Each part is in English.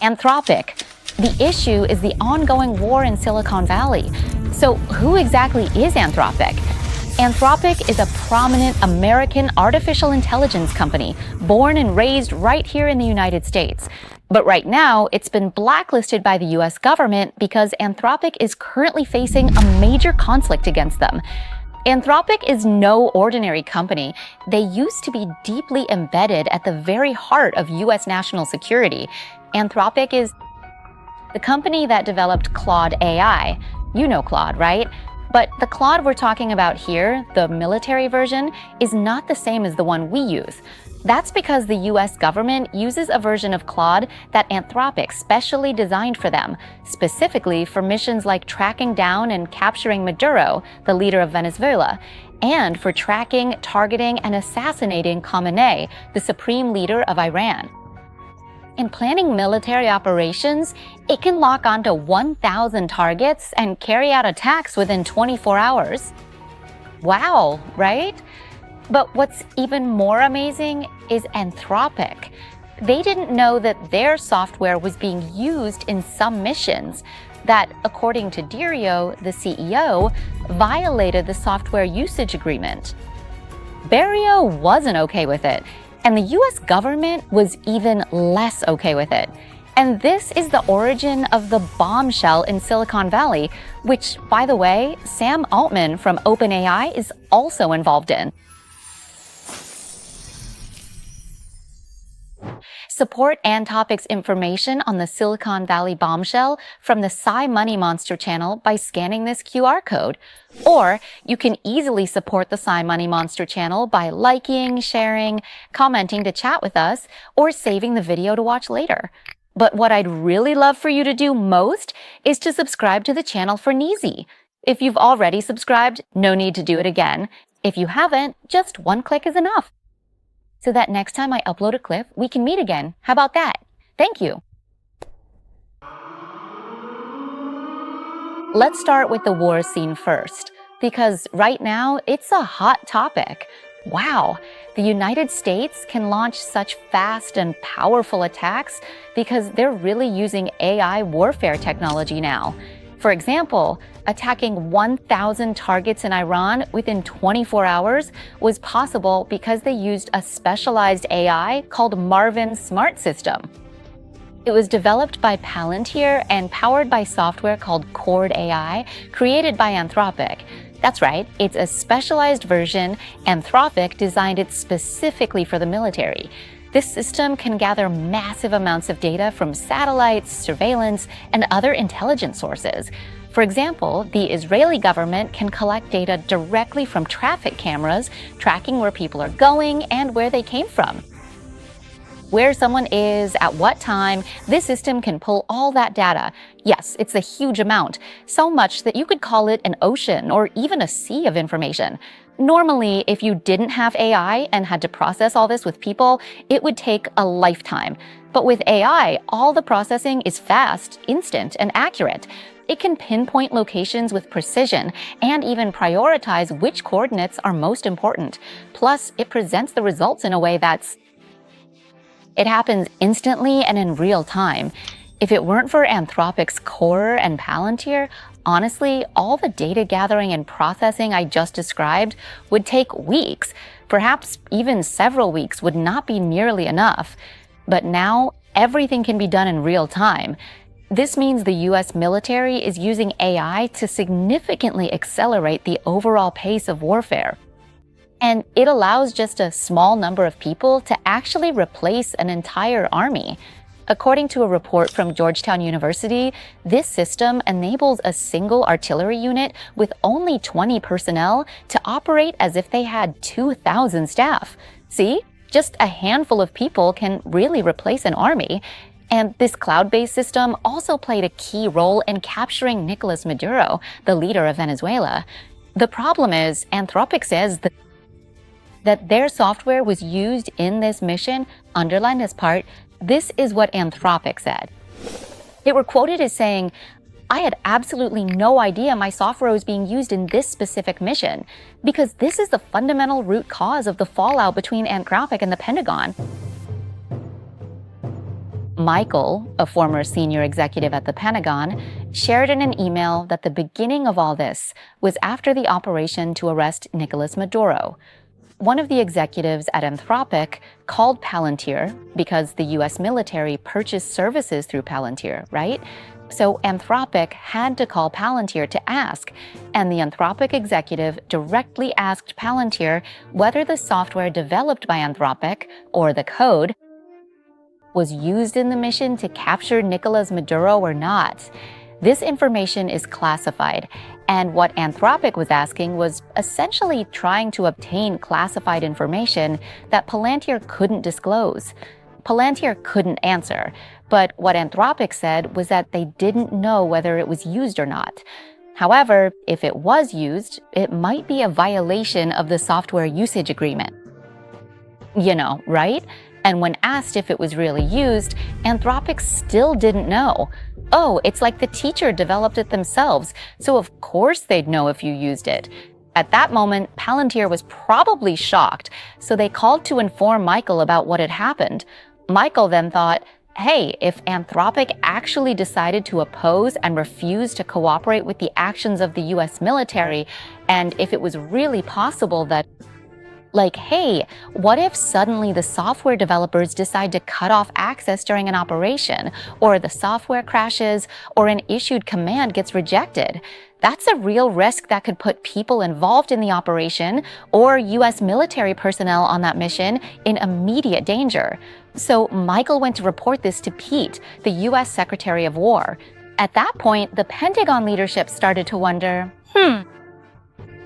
Anthropic. The issue is the ongoing war in Silicon Valley. So who exactly is Anthropic? Anthropic is a prominent American artificial intelligence company born and raised right here in the United States. But right now, it's been blacklisted by the US government because Anthropic is currently facing a major conflict against them. Anthropic is no ordinary company. They used to be deeply embedded at the very heart of US national security. Anthropic is the company that developed Claude AI. You know Claude, right? But the Claude we're talking about here, the military version, is not the same as the one we use. That's because the US government uses a version of Claude that Anthropic specially designed for them, specifically for missions like tracking down and capturing Maduro, the leader of Venezuela, and for tracking, targeting, and assassinating Khamenei, the supreme leader of Iran. In planning military operations, it can lock onto 1,000 targets and carry out attacks within 24 hours. Wow, right? But what's even more amazing is Anthropic. They didn't know that their software was being used in some missions that, according to Dario, the CEO, violated the software usage agreement. Dario wasn't okay with it, and the US government was even less okay with it. And this is the origin of the bombshell in Silicon Valley, which, by the way, Sam Altman from OpenAI is also involved in. Support Anthropic's information on the Silicon Valley bombshell from the Psy Money Monster channel by scanning this QR code. Or you can easily support the Psy Money Monster channel by liking, sharing, commenting to chat with us, or saving the video to watch later. But what I'd really love for you to do most is to subscribe to the channel for Neezy. If you've already subscribed, no need to do it again. If you haven't, just one click is enough. So that next time I upload a clip, we can meet again. How about that? Thank you. Let's start with the war scene first, because right now it's a hot topic. Wow, the United States can launch such fast and powerful attacks because they're really using AI warfare technology now. For example, attacking 1,000 targets in Iran within 24 hours was possible because they used a specialized AI called Marvin Smart System. It was developed by Palantir and powered by software called Claude AI, created by Anthropic. That's right, it's a specialized version. Anthropic designed it specifically for the military. This system can gather massive amounts of data from satellites, surveillance, and other intelligence sources. For example, the Israeli government can collect data directly from traffic cameras, tracking where people are going and where they came from. Where someone is, at what time, this system can pull all that data. Yes, it's a huge amount, so much that you could call it an ocean or even a sea of information. Normally, if you didn't have AI and had to process all this with people, it would take a lifetime. But with AI, all the processing is fast, instant, and accurate. It can pinpoint locations with precision and even prioritize which coordinates are most important. Plus, it presents the results in a way it happens instantly and in real time. If it weren't for Anthropic's core and Palantir, honestly, all the data gathering and processing I just described would take weeks. Perhaps even several weeks would not be nearly enough. But now, everything can be done in real time. This means the US military is using AI to significantly accelerate the overall pace of warfare. And it allows just a small number of people to actually replace an entire army. According to a report from Georgetown University, this system enables a single artillery unit with only 20 personnel to operate as if they had 2,000 staff. See? Just a handful of people can really replace an army. And this cloud-based system also played a key role in capturing Nicolas Maduro, the leader of Venezuela. The problem is, Anthropic says that their software was used in this mission. Underline this part. This is what Anthropic said. They were quoted as saying, "I had absolutely no idea my software was being used in this specific mission, because this is the fundamental root cause of the fallout between Anthropic and the Pentagon." Michael, a former senior executive at the Pentagon, shared in an email that the beginning of all this was after the operation to arrest Nicolas Maduro. One of the executives at Anthropic called Palantir because the US military purchased services through Palantir, right? So Anthropic had to call Palantir to ask, and the Anthropic executive directly asked Palantir whether the software developed by Anthropic, or the code, was used in the mission to capture Nicolas Maduro or not. This information is classified, and what Anthropic was asking was essentially trying to obtain classified information that Palantir couldn't disclose. Palantir couldn't answer, but what Anthropic said was that they didn't know whether it was used or not. However, if it was used, it might be a violation of the software usage agreement. You know, right? And when asked if it was really used, Anthropic still didn't know. Oh, it's like the teacher developed it themselves, so of course they'd know if you used it. At that moment, Palantir was probably shocked, so they called to inform Michael about what had happened. Michael then thought, hey, if Anthropic actually decided to oppose and refuse to cooperate with the actions of the US military, and if it was really possible that, like, hey, what if suddenly the software developers decide to cut off access during an operation, or the software crashes, or an issued command gets rejected? That's a real risk that could put people involved in the operation or US military personnel on that mission in immediate danger. So Michael went to report this to Pete, the US Secretary of War. At that point, the Pentagon leadership started to wonder,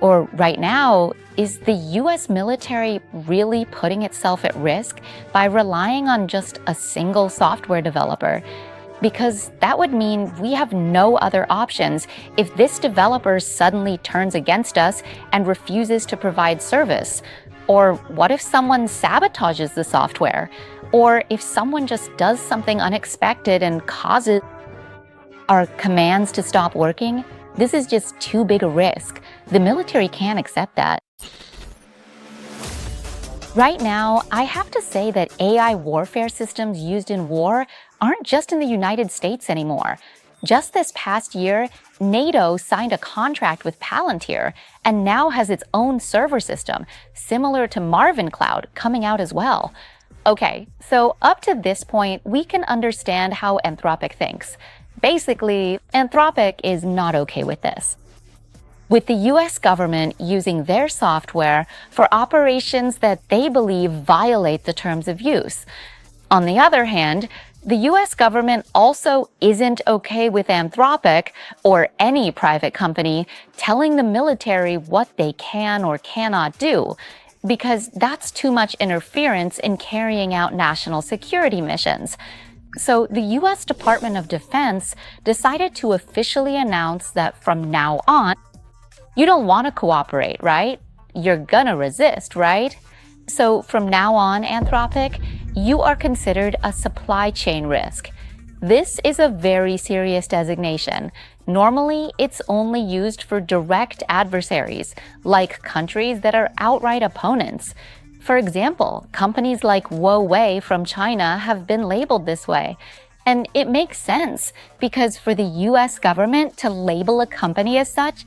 or right now, is the US military really putting itself at risk by relying on just a single software developer? Because that would mean we have no other options if this developer suddenly turns against us and refuses to provide service. Or what if someone sabotages the software? Or if someone just does something unexpected and causes our commands to stop working? This is just too big a risk. The military can't accept that. Right now, I have to say that AI warfare systems used in war aren't just in the United States anymore. Just this past year, NATO signed a contract with Palantir and now has its own server system, similar to Marvin Cloud, coming out as well. Okay, so up to this point, we can understand how Anthropic thinks. Basically, Anthropic is not okay with this. With the US government using their software for operations that they believe violate the terms of use. On the other hand, the US government also isn't okay with Anthropic, or any private company, telling the military what they can or cannot do, because that's too much interference in carrying out national security missions. So the US Department of Defense decided to officially announce that from now on, you don't want to cooperate, right? You're gonna resist, right? So from now on, Anthropic, you are considered a supply chain risk. This is a very serious designation. Normally, it's only used for direct adversaries, like countries that are outright opponents. For example, companies like Huawei from China have been labeled this way. And it makes sense, because for the US government to label a company as such,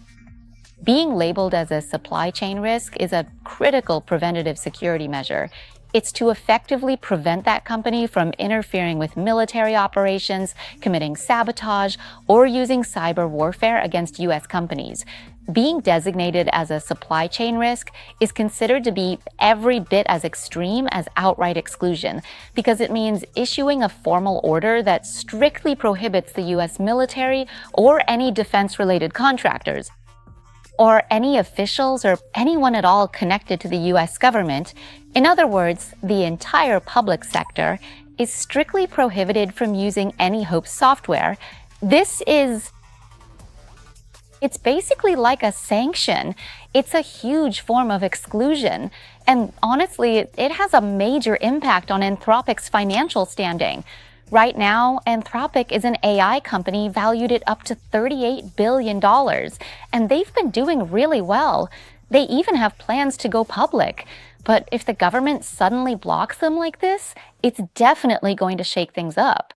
being labeled as a supply chain risk is a critical preventative security measure. It's to effectively prevent that company from interfering with military operations, committing sabotage, or using cyber warfare against US companies. Being designated as a supply chain risk is considered to be every bit as extreme as outright exclusion, because it means issuing a formal order that strictly prohibits the US military or any defense-related contractors, or any officials or anyone at all connected to the US government. In other words, the entire public sector is strictly prohibited from using any HOPE software. It's basically like a sanction. It's a huge form of exclusion. And honestly, it has a major impact on Anthropic's financial standing. Right now, Anthropic is an AI company valued at up to $38 billion, and they've been doing really well. They even have plans to go public. But if the government suddenly blocks them like this, it's definitely going to shake things up.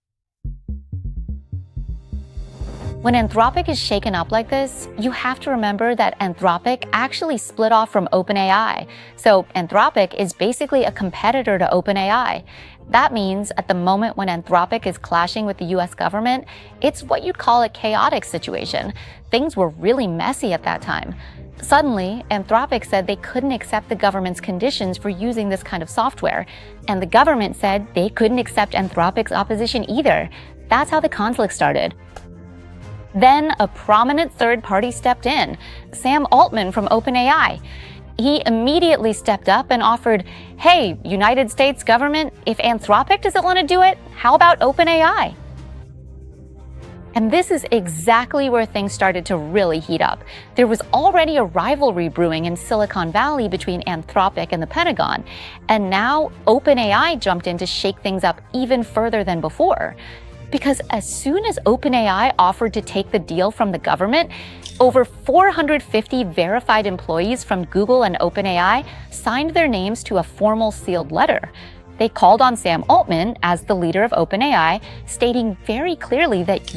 When Anthropic is shaken up like this, you have to remember that Anthropic actually split off from OpenAI. So Anthropic is basically a competitor to OpenAI. That means at the moment when Anthropic is clashing with the US government, it's what you'd call a chaotic situation. Things were really messy at that time. Suddenly, Anthropic said they couldn't accept the government's conditions for using this kind of software. And the government said they couldn't accept Anthropic's opposition either. That's how the conflict started. Then a prominent third party stepped in, Sam Altman from OpenAI. He immediately stepped up and offered, hey, United States government, if Anthropic doesn't want to do it, how about OpenAI? And this is exactly where things started to really heat up. There was already a rivalry brewing in Silicon Valley between Anthropic and the Pentagon. And now OpenAI jumped in to shake things up even further than before. Because as soon as OpenAI offered to take the deal from the government, over 450 verified employees from Google and OpenAI signed their names to a formal sealed letter. They called on Sam Altman as the leader of OpenAI, stating very clearly that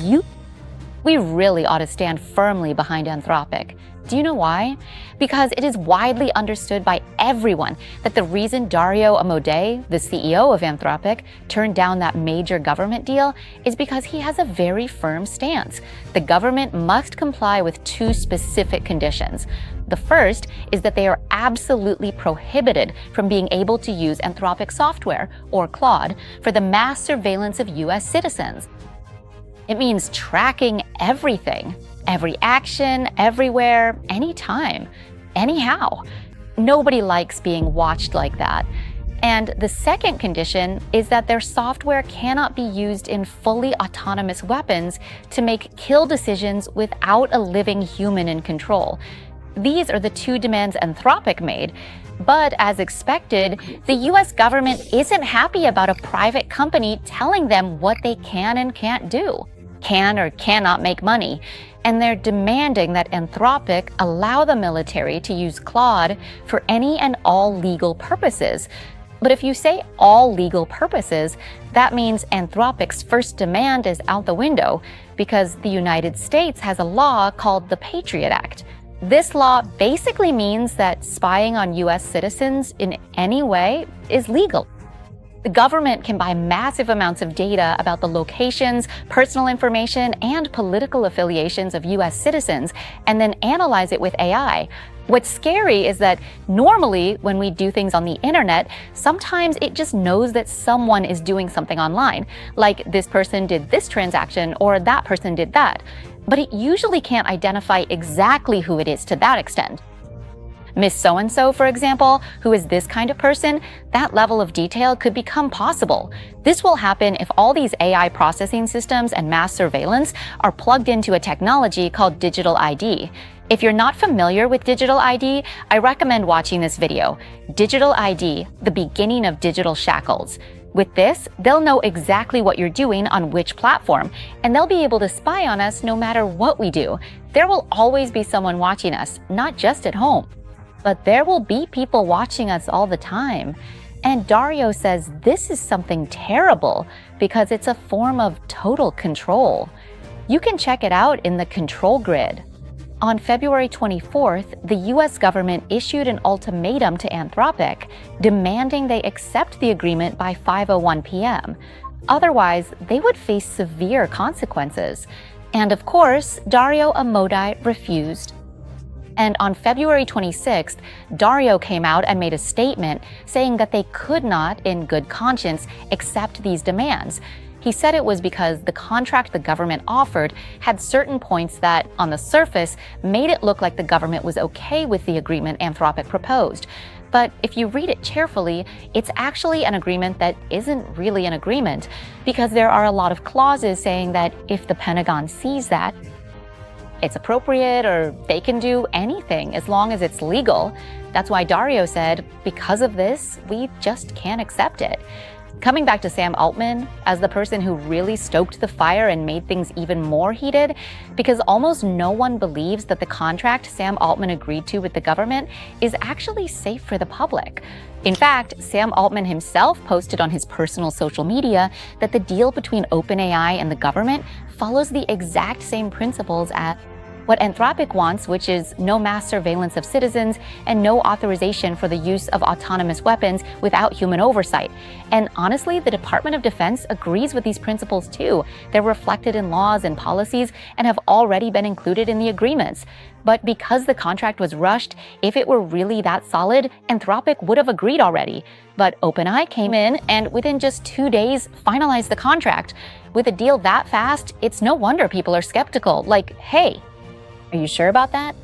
we really ought to stand firmly behind Anthropic. Do you know why? Because it is widely understood by everyone that the reason Dario Amodei, the CEO of Anthropic, turned down that major government deal is because he has a very firm stance. The government must comply with two specific conditions. The first is that they are absolutely prohibited from being able to use Anthropic software, or Claude, for the mass surveillance of US citizens. It means tracking everything. Every action, everywhere, anytime, anyhow. Nobody likes being watched like that. And the second condition is that their software cannot be used in fully autonomous weapons to make kill decisions without a living human in control. These are the two demands Anthropic made. But as expected, the US government isn't happy about a private company telling them what they can and can't do, can or cannot make money. And they're demanding that Anthropic allow the military to use Claude for any and all legal purposes. But if you say all legal purposes, that means Anthropic's first demand is out the window, because the United States has a law called the Patriot Act. This law basically means that spying on US citizens in any way is legal. The government can buy massive amounts of data about the locations, personal information, and political affiliations of US citizens, and then analyze it with AI. What's scary is that normally when we do things on the internet, sometimes it just knows that someone is doing something online, like this person did this transaction or that person did that. But it usually can't identify exactly who it is to that extent. Miss So-and-so, for example, who is this kind of person, that level of detail could become possible. This will happen if all these AI processing systems and mass surveillance are plugged into a technology called digital ID. If you're not familiar with digital ID, I recommend watching this video, Digital ID, the beginning of digital shackles. With this, they'll know exactly what you're doing on which platform, and they'll be able to spy on us no matter what we do. There will always be someone watching us, not just at home. But there will be people watching us all the time. And Dario says this is something terrible because it's a form of total control. You can check it out in the control grid. On February 24th, the US government issued an ultimatum to Anthropic, demanding they accept the agreement by 5:01 p.m. Otherwise, they would face severe consequences. And of course, Dario Amodei refused. And on February 26th, Dario came out and made a statement saying that they could not, in good conscience, accept these demands. He said it was because the contract the government offered had certain points that, on the surface, made it look like the government was okay with the agreement Anthropic proposed. But if you read it carefully, it's actually an agreement that isn't really an agreement, because there are a lot of clauses saying that if the Pentagon sees that, it's appropriate, or they can do anything as long as it's legal. That's why Dario said, because of this, we just can't accept it. Coming back to Sam Altman as the person who really stoked the fire and made things even more heated, because almost no one believes that the contract Sam Altman agreed to with the government is actually safe for the public. In fact, Sam Altman himself posted on his personal social media that the deal between OpenAI and the government follows the exact same principles as what Anthropic wants, which is no mass surveillance of citizens and no authorization for the use of autonomous weapons without human oversight. And honestly, the Department of Defense agrees with these principles too. They're reflected in laws and policies and have already been included in the agreements. But because the contract was rushed, if it were really that solid, Anthropic would have agreed already. But OpenAI came in and within just 2 days finalized the contract. With a deal that fast, it's no wonder people are skeptical. Like, hey, are you sure about that?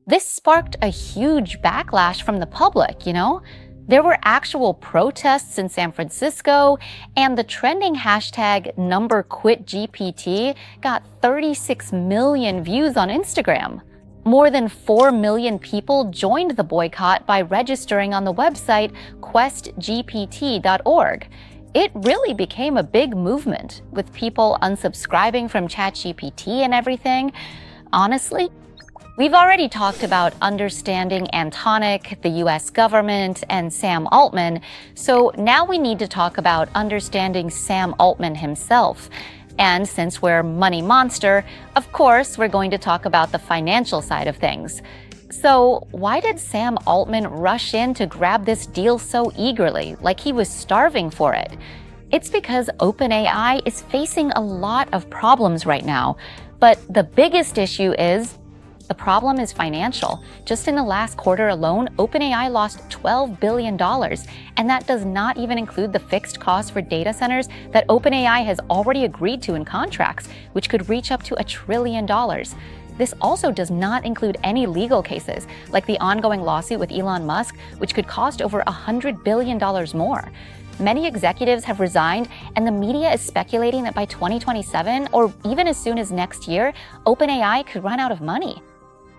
This sparked a huge backlash from the public, you know? There were actual protests in San Francisco, and the trending hashtag #QuitGPT got 36 million views on Instagram. More than 4 million people joined the boycott by registering on the website questgpt.org. It really became a big movement, with people unsubscribing from ChatGPT and everything. Honestly, we've already talked about understanding Anthropic, the US government, and Sam Altman, so now we need to talk about understanding Sam Altman himself. And since we're Money Monster, of course, we're going to talk about the financial side of things. So why did Sam Altman rush in to grab this deal so eagerly, like he was starving for it? It's because OpenAI is facing a lot of problems right now. But the biggest issue is the problem is financial. Just in the last quarter alone, OpenAI lost $12 billion, and that does not even include the fixed costs for data centers that OpenAI has already agreed to in contracts, which could reach up to $1 trillion. This also does not include any legal cases, like the ongoing lawsuit with Elon Musk, which could cost over $100 billion more. Many executives have resigned, and the media is speculating that by 2027, or even as soon as next year, OpenAI could run out of money.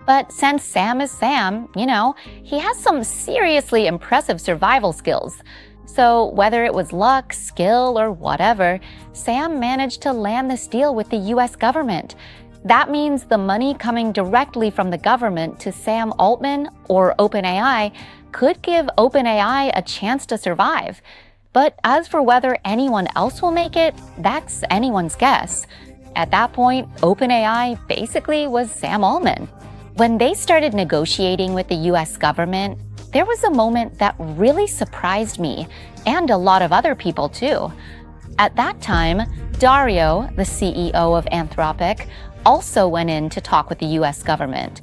But since Sam is Sam, you know, he has some seriously impressive survival skills. So whether it was luck, skill, or whatever, Sam managed to land this deal with the US government. That means the money coming directly from the government to Sam Altman or OpenAI could give OpenAI a chance to survive. But as for whether anyone else will make it, that's anyone's guess. At that point, OpenAI basically was Sam Altman. When they started negotiating with the US government, there was a moment that really surprised me, and a lot of other people too. At that time, Dario, the CEO of Anthropic, also went in to talk with the US government.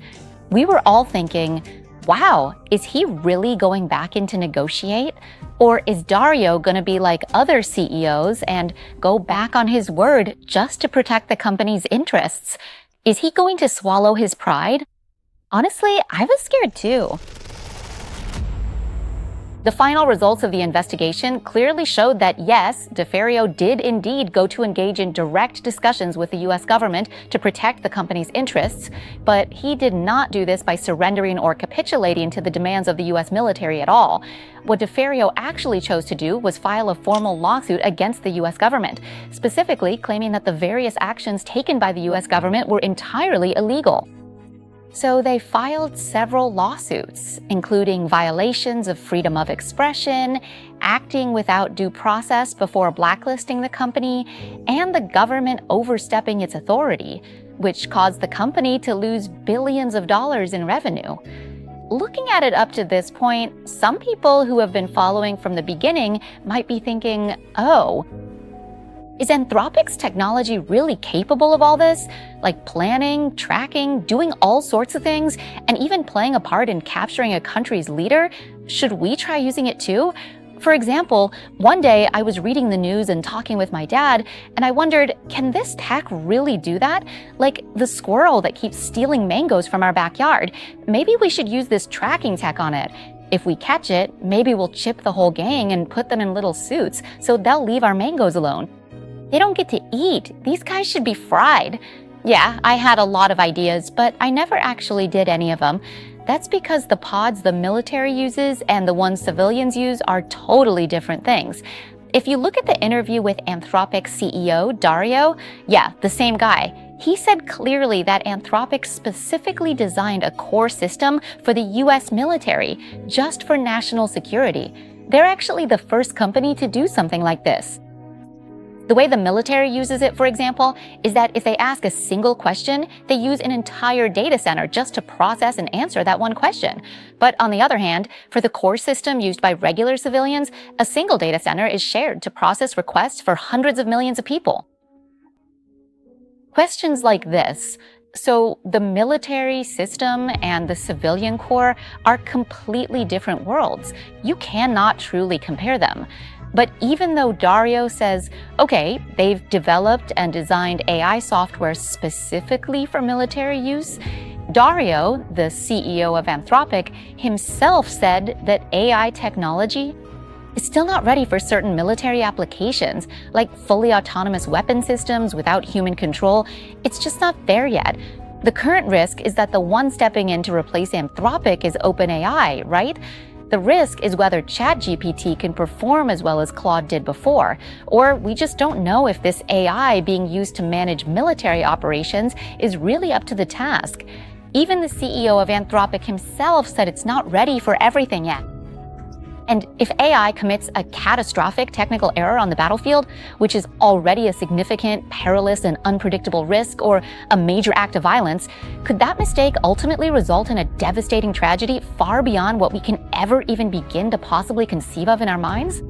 We were all thinking, wow, is he really going back in to negotiate? Or is Dario going to be like other CEOs and go back on his word just to protect the company's interests? Is he going to swallow his pride? Honestly, I was scared too. The final results of the investigation clearly showed that yes, DeFerrio did indeed go to engage in direct discussions with the US government to protect the company's interests, but he did not do this by surrendering or capitulating to the demands of the US military at all. What DeFerrio actually chose to do was file a formal lawsuit against the US government, specifically claiming that the various actions taken by the US government were entirely illegal. So they filed several lawsuits, including violations of freedom of expression, acting without due process before blacklisting the company, and the government overstepping its authority, which caused the company to lose billions of dollars in revenue. Looking at it up to this point, some people who have been following from the beginning might be thinking, oh, is Anthropic's technology really capable of all this? Like planning, tracking, doing all sorts of things, and even playing a part in capturing a country's leader? Should we try using it too? For example, one day I was reading the news and talking with my dad, and I wondered, can this tech really do that? Like the squirrel that keeps stealing mangoes from our backyard. Maybe we should use this tracking tech on it. If we catch it, maybe we'll chip the whole gang and put them in little suits so they'll leave our mangoes alone. They don't get to eat. These guys should be fried. Yeah, I had a lot of ideas, but I never actually did any of them. That's because the pods the military uses and the ones civilians use are totally different things. If you look at the interview with Anthropic CEO Dario, yeah, the same guy, he said clearly that Anthropic specifically designed a core system for the US military, just for national security. They're actually the first company to do something like this. The way the military uses it, for example, is that if they ask a single question, they use an entire data center just to process and answer that one question. But on the other hand, for the core system used by regular civilians, a single data center is shared to process requests for hundreds of millions of people. Questions like this. So the military system and the civilian core are completely different worlds. You cannot truly compare them. But even though Dario says, okay, they've developed and designed AI software specifically for military use, Dario, the CEO of Anthropic, himself said that AI technology is still not ready for certain military applications, like fully autonomous weapon systems without human control. It's just not there yet. The current risk is that the one stepping in to replace Anthropic is OpenAI, right? The risk is whether ChatGPT can perform as well as Claude did before, or we just don't know if this AI being used to manage military operations is really up to the task. Even the CEO of Anthropic himself said it's not ready for everything yet. And if AI commits a catastrophic technical error on the battlefield, which is already a significant, perilous, and unpredictable risk, or a major act of violence, could that mistake ultimately result in a devastating tragedy far beyond what we can ever even begin to possibly conceive of in our minds?